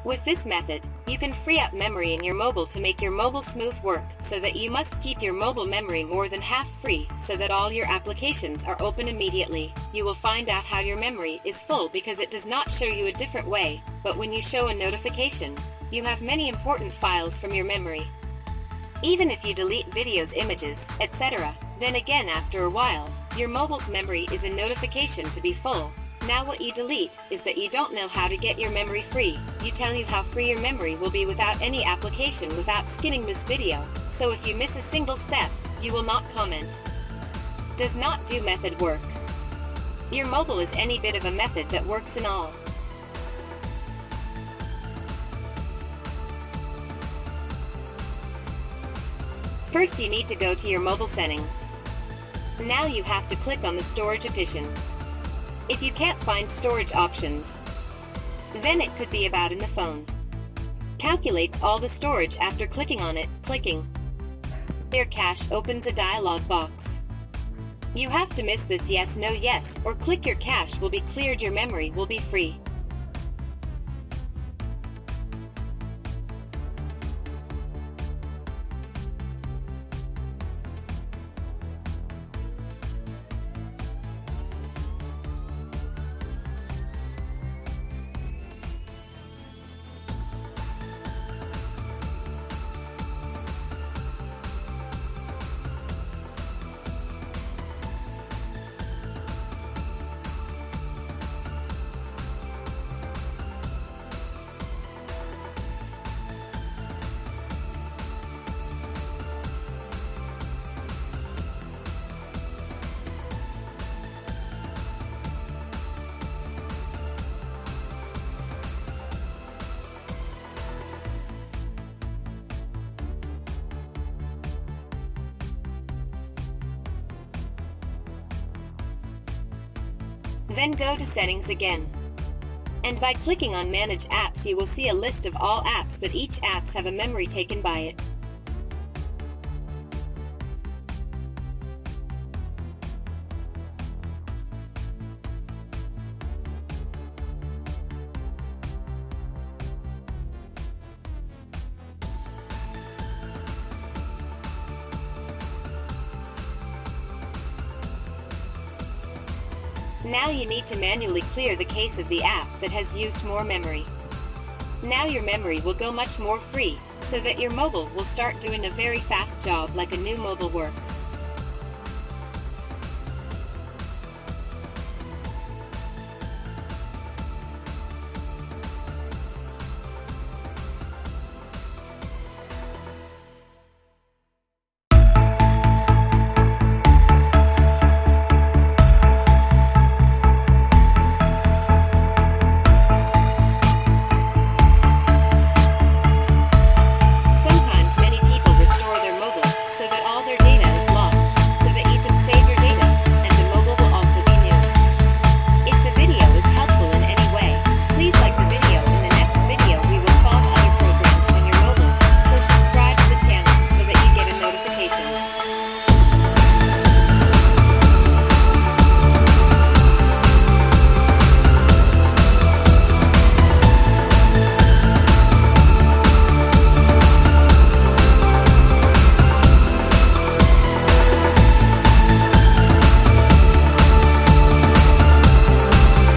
With this method, you can free up memory in your mobile to make your mobile smooth work, so that you must keep your mobile memory more than half free so that all your applications are open immediately. You will find out how your memory is full because it does not show you a different way, but when you show a notification, you have many important files from your memory. Even if you delete videos, images, etc., then again after a while, your mobile's memory is a notification to be full. Now what you delete is that you don't know how to get your memory free. You tell you how free your memory will be without any application, without skinning this video. So if you miss a single step, you will not comment. Does not do method work. Your mobile is any bit of a method that works in all. First you need to go to your mobile settings. Now you have to click on the storage option. If you can't find storage options, then it could be about in the phone. Calculates all the storage after clicking on it. Clicking Clear cache opens a dialog box. You have to miss this yes, no, yes, or click your cache will be cleared, your memory will be free. Then go to Settings again. And by clicking on Manage Apps, you will see a list of all apps that each apps have a memory taken by it. Now you need to manually clear the case of the app that has used more memory. Now your memory will go much more free, so that your mobile will start doing a very fast job like a new mobile work.